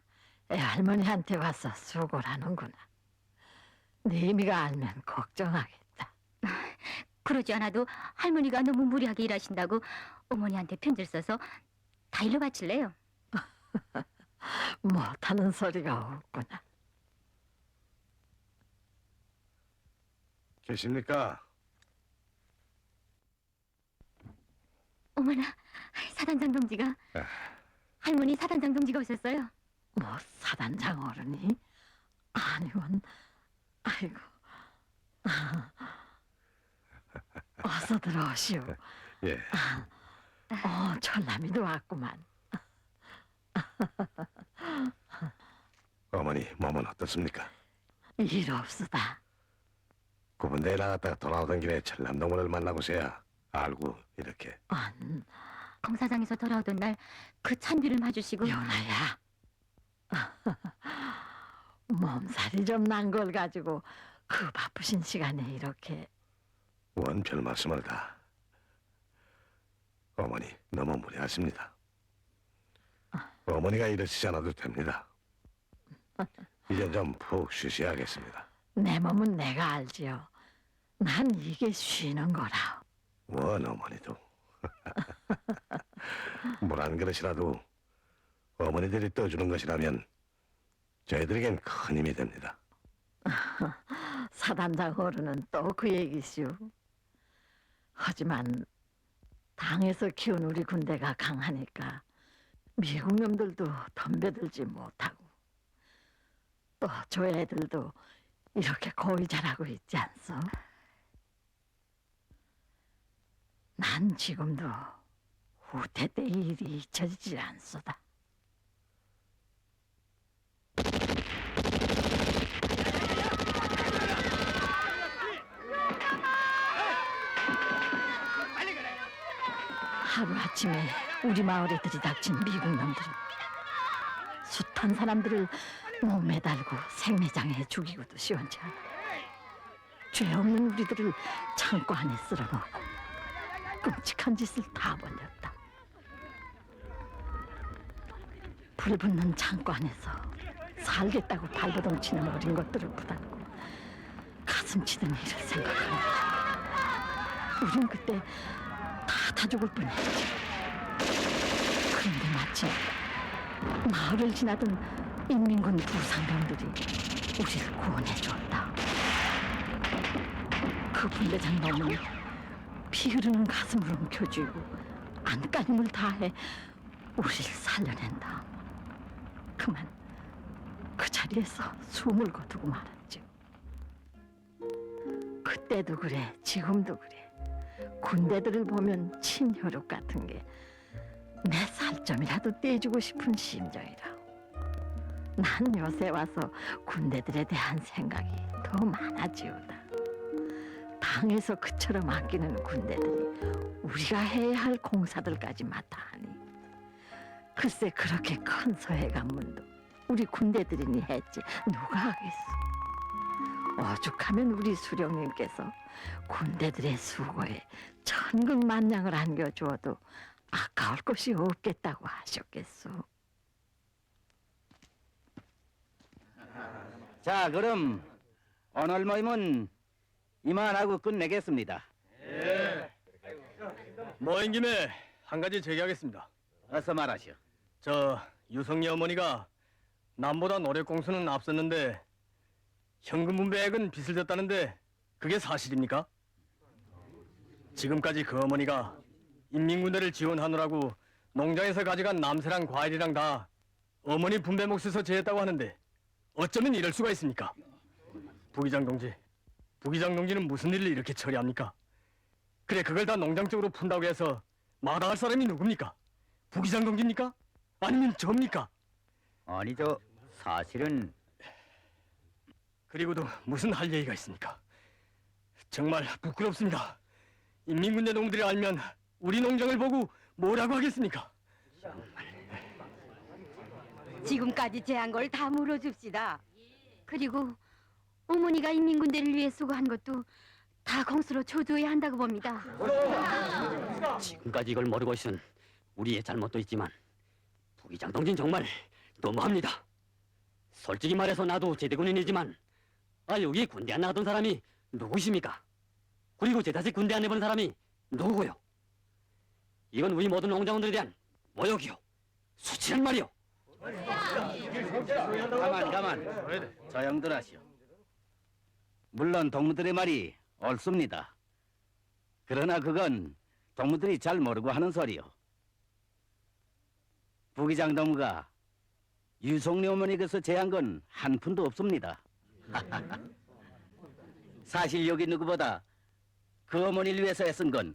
E: 애할머니한테 와서 수고를 하는구나. 네미가 알면 걱정하겠다.
D: 그러지 않아도 할머니가 너무 무리하게 일하신다고 어머니한테 편지를 써서 다 일러 바칠래요.
E: 못하는 소리가 없구나.
B: 계십니까?
D: 어머나, 사단장 동지가 할머니 사단장 동지가 오셨어요.
E: 뭐 사단장 어른이? 아니면 아이고. 어서 들어오시오.
B: 예.
E: 철남이도 왔구만.
B: 어머니 몸은 어떻습니까?
E: 일 없으다.
B: 구분대에 나갔다가 돌아오던 길에 전남동무를 만나고서야 알고 이렇게.
D: 공사장에서 돌아오던 날 그 찬비를 봐주시고
E: 연아야. 몸살이 좀 난 걸 가지고 그 바쁘신 시간에 이렇게.
B: 원 별 말씀을 다. 어머니 너무 무리하십니다. 어머니가 이러시지 않아도 됩니다. 이제 좀 푹 쉬셔야겠습니다.
E: 내 몸은 내가 알지요. 난 이게 쉬는 거라.
B: 원 어머니도. 물 한 그릇이라도 어머니들이 떠주는 것이라면 저희들에겐 큰 힘이 됩니다.
E: 사단장 어른은 또 그 얘기시오. 하지만 당에서 키운 우리 군대가 강하니까 미국 놈들도 덤벼들지 못하고 또 저 애들도 이렇게 고이 잘하고 있지 않소? 난 지금도 후퇴 때 일이 잊혀지질 않소다. 하루아침에 우리 마을에 들이닥친 미국 놈들은 숱한 사람들을 몸에 달고 생매장에 죽이고도 시원치 않아. 죄 없는 우리들을 창고 안에 쓸어넣고 끔찍한 짓을 다 벌였다. 불붙는 창고 안에서 살겠다고 발버둥 치는 어린 것들을 붙잡고 가슴 치는 일을 생각한다. 우린 그때 다 죽을 뻔했지. 그런데 마침 마을을 지나던 인민군 부상병들이 우리를 구원해줬다. 그 분대장 놈은 피 흐르는 가슴을 움켜쥐고 안간힘을 다해 우리를 살려낸다. 그만 그 자리에서 숨을 거두고 말았죠. 그때도 그래, 지금도 그래. 군대들을 보면 친혈육 같은 게 내 살점이라도 떼주고 싶은 심정이라. 난 요새 와서 군대들에 대한 생각이 더 많아지우다. 당에서 그처럼 아끼는 군대들이 우리가 해야 할 공사들까지 맡아 하니 글쎄 그렇게 큰 서해 관문도 우리 군대들이니 했지 누가 하겠어. 오죽하면 우리 수령님께서 군대들의 수고에 천근만냥을 안겨주어도 아까울 것이 없겠다고 하셨겠소.
F: 자, 그럼 오늘 모임은 이만하고 끝내겠습니다.
H: 모인 김에 한 가지 제기하겠습니다.
F: 어서 말하시오.
H: 저 유성리 어머니가 남보다 노력 공수는 앞섰는데 현금 분배액은 빚을 졌다는데 그게 사실입니까? 지금까지 그 어머니가 인민군대를 지원하느라고 농장에서 가져간 남새랑 과일이랑 다 어머니 분배 몫에서 제했다고 하는데 어쩌면 이럴 수가 있습니까? 부기장 동지는 무슨 일을 이렇게 처리합니까? 그래 그걸 다 농장 쪽으로 푼다고 해서 마다할 사람이 누굽니까? 부기장 동지입니까? 아니면 접니까?
C: 아니 저 사실은
H: 그리고도 무슨 할 얘기가 있습니까? 정말 부끄럽습니다. 인민군대 놈들이 알면 우리 농장을 보고 뭐라고 하겠습니까?
I: 지금까지 제한 걸 다 물어줍시다.
D: 그리고 어머니가 인민군대를 위해 수고한 것도 다 공수로 조조해야 한다고 봅니다.
H: 지금까지 이걸 모르고 있은 우리의 잘못도 있지만 부기장 동진 정말 너무합니다. 솔직히 말해서 나도 제대군인이지만 여기 군대 안 나갔던 사람이 누구십니까? 그리고 제 자식 군대 안 내보낸 사람이 누구고요? 이건 우리 모든 농장원들에 대한 모욕이요, 수치란 말이요.
F: 가만. 조용들 하시오. 물론 동무들의 말이 옳습니다. 그러나 그건 동무들이 잘 모르고 하는 소리요. 부기장 동무가 유성리 어머니께서 제한 건 한 푼도 없습니다. 사실 여기 누구보다 그 어머니를 위해서 애쓴 건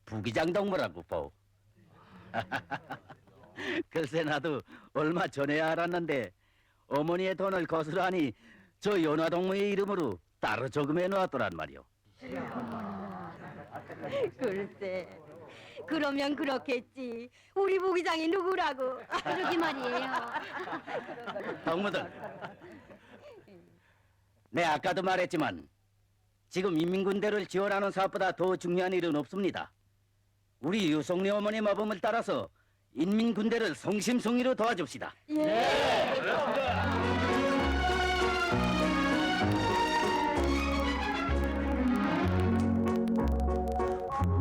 F: 부기장 동무라고 보. 글쎄 나도 얼마 전에야 알았는데 어머니의 돈을 거스르하니 저 연화 동무의 이름으로 따로 저금해 놓았더란 말이오.
I: 글쎄, 그러면 그렇겠지. 우리 부기장이 누구라고?
D: 그러게 말이에요.
F: 동무들, 내 아까도 말했지만 지금 인민군대를 지원하는 사업보다 더 중요한 일은 없습니다. 우리 유성리 어머니 모범을 따라서 인민군대를 성심성의로 도와줍시다.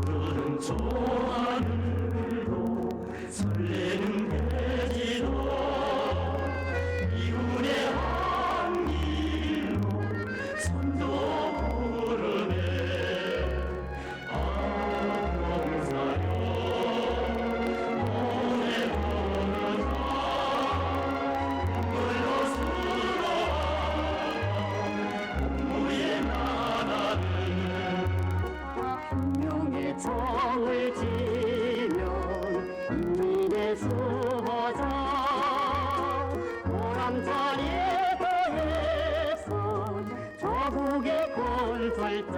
A: 푸른 초하늘도 설레는 대지도 이군의 한길로 선조 부르네 암봉사요 오래 걸어서 물러서라 공무의 나라는
G: 명의 정을 지면 인민의 수호자 보람자리에 더해서 조국의 건설자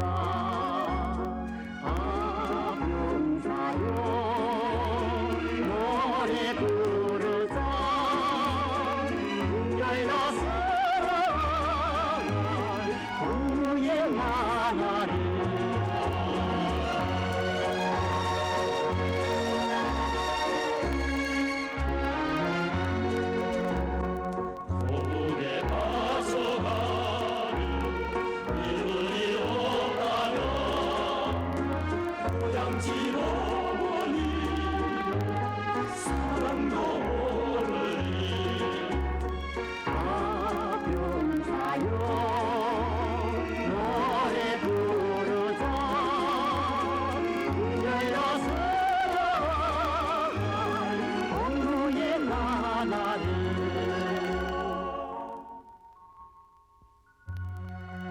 G: 아병사요 노래 부르자 열나 사랑할 공무의 나라를
A: 고국에 가서가는 일이 없다면 고향집 어머니 사랑도 모르니
G: 아병사요 노래 부르자 열려 사랑할 공부의 나라를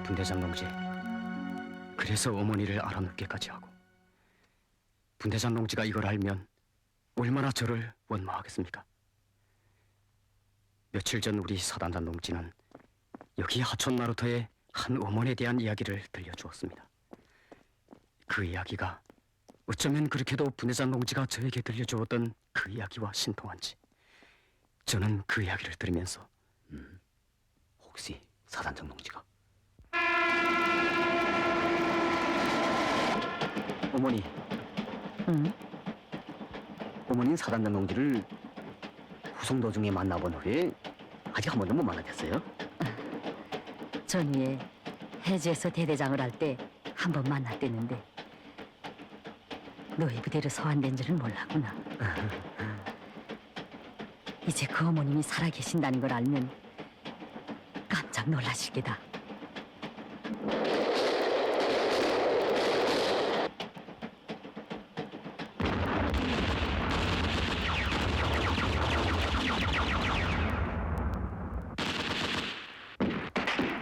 H: 분대장 동지, 그래서 어머니를 알아눕게까지 하고 분대장 농지가 이걸 알면 얼마나 저를 원망하겠습니까? 며칠 전 우리 서단장 농지는 여기 하촌 나루터의 한 어머니에 대한 이야기를 들려주었습니다. 그 이야기가 어쩌면 그렇게도 분대장 농지가 저에게 들려주었던 그 이야기와 신통한지 저는 그 이야기를 들으면서 혹시 사단장 농지가 어머니
E: 응?
H: 어머니는 사단장 농지를 후송 도중에 만나본 후에 아직 한 번도 못 만나겠어요?
I: 전후에 해주에서 대대장을 할 때 한 번 만났댔는데 너희 부대로 소환된 줄은 몰랐구나. 이제 그 어머님이 살아계신다는 걸 알면 깜짝 놀라실 게다.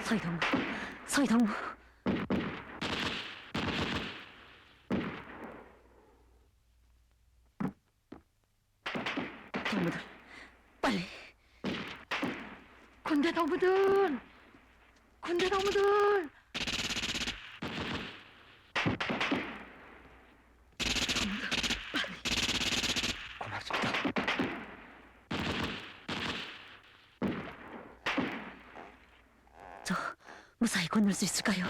I: 서희동무, 서희동무. 동무들, 빨리.
E: 군대 동무들! 군대 동무들!
H: 고맙습니다.
I: 저 무사히 건널 수 있을까요?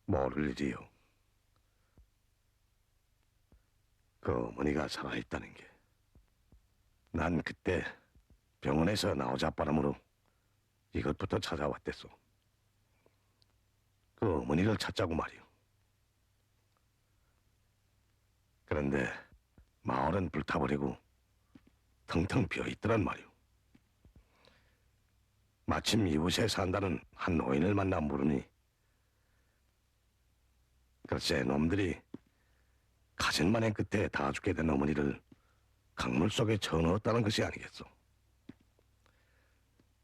B: 모를 일이요. 그 어머니가 살아있다는 게. 난 그때 병원에서 나오자바람으로 이것부터 찾아왔댔소. 그 어머니를 찾자고 말이오. 그런데 마을은 불타버리고 텅텅 비어있더란 말이오. 마침 이곳에 산다는 한 노인을 만나 물으니 글쎄 놈들이 가진만행 끝에 다 죽게 된 어머니를 강물 속에 쳐넣었다는 것이 아니겠소.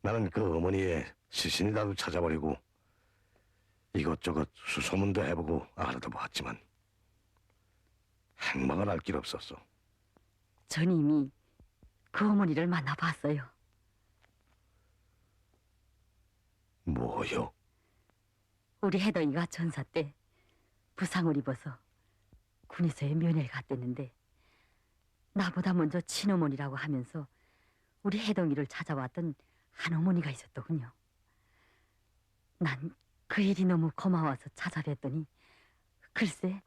B: 나는 그 어머니의 시신이라도 찾아버리고 이것저것 수소문도 해보고 알아도 봤지만 행방을 알 길 없었어.
I: 전 이미 그 어머니를 만나봤어요.
B: 뭐요?
I: 우리 해덩이가 전사 때 부상을 입어서 군에서의 면회를 갔댔는데 나보다 먼저 친어머니라고 하면서 우리 해덩이를 찾아왔던 한 어머니가 있었더군요. 난 그 일이 너무 고마워서 찾아뵀더니 글쎄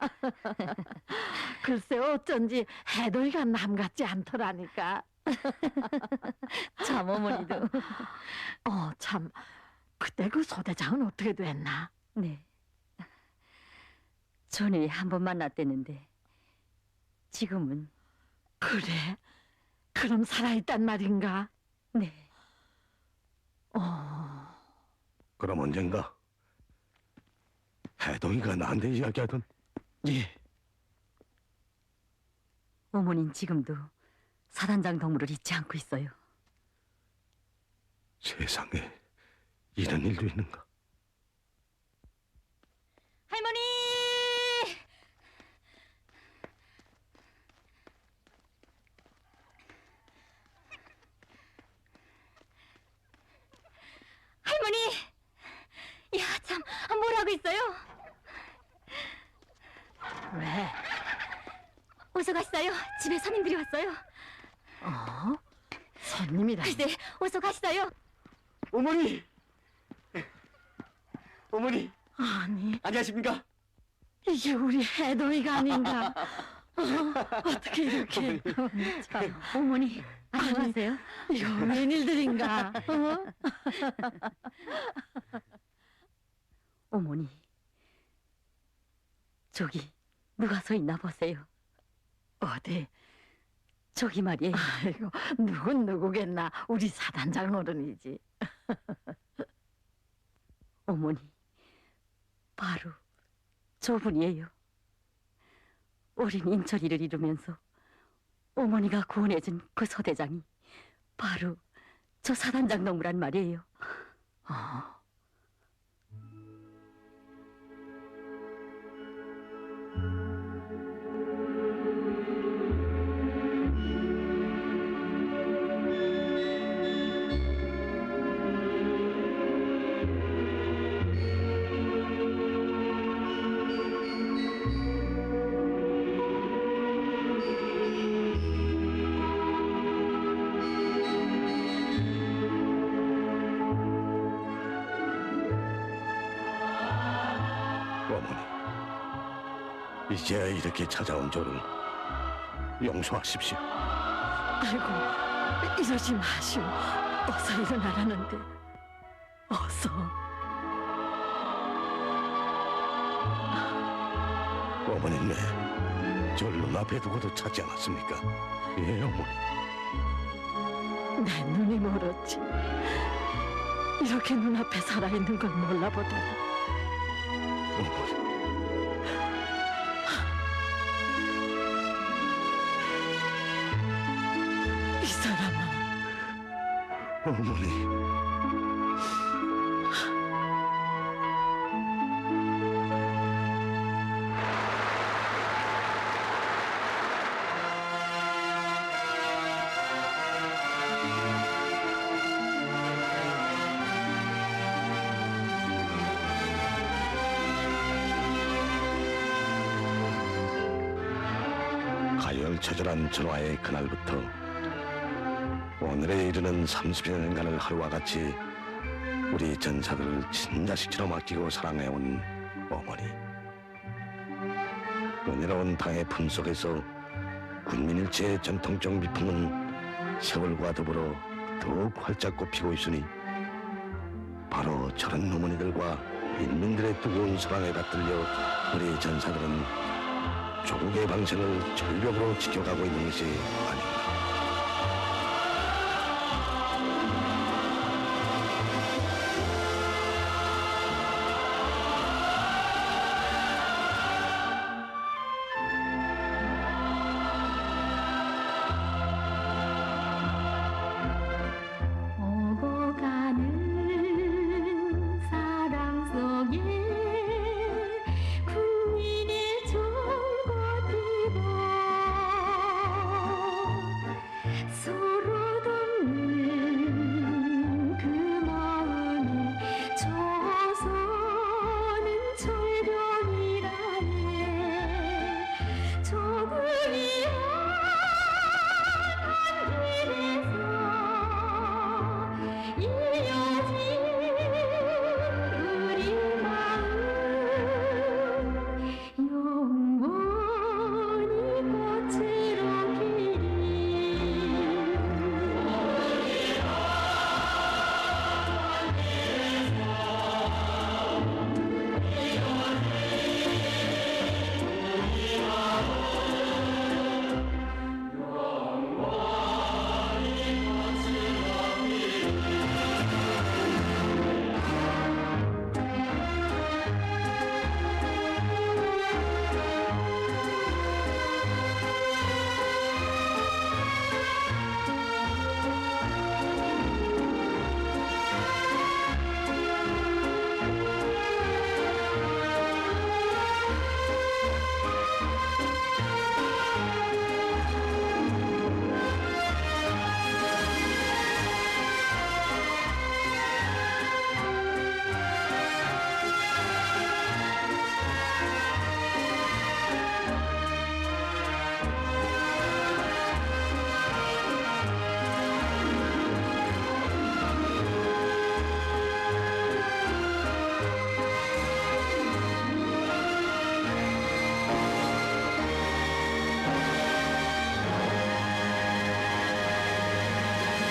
E: 글쎄 어쩐지 해돌이가 남 같지 않더라니까.
I: 참 어머니도.
E: 참 그때 그 소대장은 어떻게 됐나?
I: 네. 전에 한 번 만났댔는데 지금은
E: 그래? 그럼 살아있단 말인가?
I: 네.
B: 그럼 언젠가 해동이가 나한테 이야기하던
H: 예.
I: 어머닌 지금도 사단장 덕무를 잊지 않고 있어요.
B: 세상에 이런 일도 있는가?
D: 할머니! 할머니! 야, 참, 뭘 하고 있어요?
E: 왜?
D: 어서 가시어요. 집에 손님들이 왔어요.
E: 어? 손님이라.
D: 글쎄, 어서 가시어요.
H: 어머니! 어머니,
E: 아니,
H: 안녕하십니까?
E: 이게 우리 해동이가 아닌가? 어떻게 이렇게? 참,
D: 어머니, 안녕하세요.
E: 이거 웬일들인가?
I: 어머니, 저기 누가 서 있나 보세요.
E: 어디?
I: 저기 말이에요.
E: 아이고, 누군 누구겠나? 우리 사단장 어른이지.
I: 어머니, 바로 저분이에요. 어린 인철이를 이루면서 어머니가 구원해준 그 서대장이 바로 저 사단장 덕무란 말이에요.
E: 어?
B: 어머니, 이제 이렇게 찾아온 저를 용서하십시오.
E: 아이고, 이러지 마시오. 어서 일어나라는데. 어서.
B: 어머니는 왜 절 눈앞에 두고도 찾지 않았습니까? 예, 어머니.
E: 내 눈이 멀었지. 이렇게 눈앞에 살아있는 걸 몰라보다니.
B: 어머니.
E: 이 사람아,
B: 어머니. 가열처절한 전화의 그날부터 오늘에 이르는 30여년간을 하루와 같이 우리 전사들을 친자식처럼 아끼고 사랑해온 어머니. 은혜로운 당의 품속에서 군민일체의 전통적 미풍은 세월과 더불어 더욱 활짝 꽃피고 있으니 바로 저런 어머니들과 인민들의 뜨거운 사랑에 받들려 우리 전사들은 조국의 방생을 절벽으로 지켜가고 있는 것이 아닌가.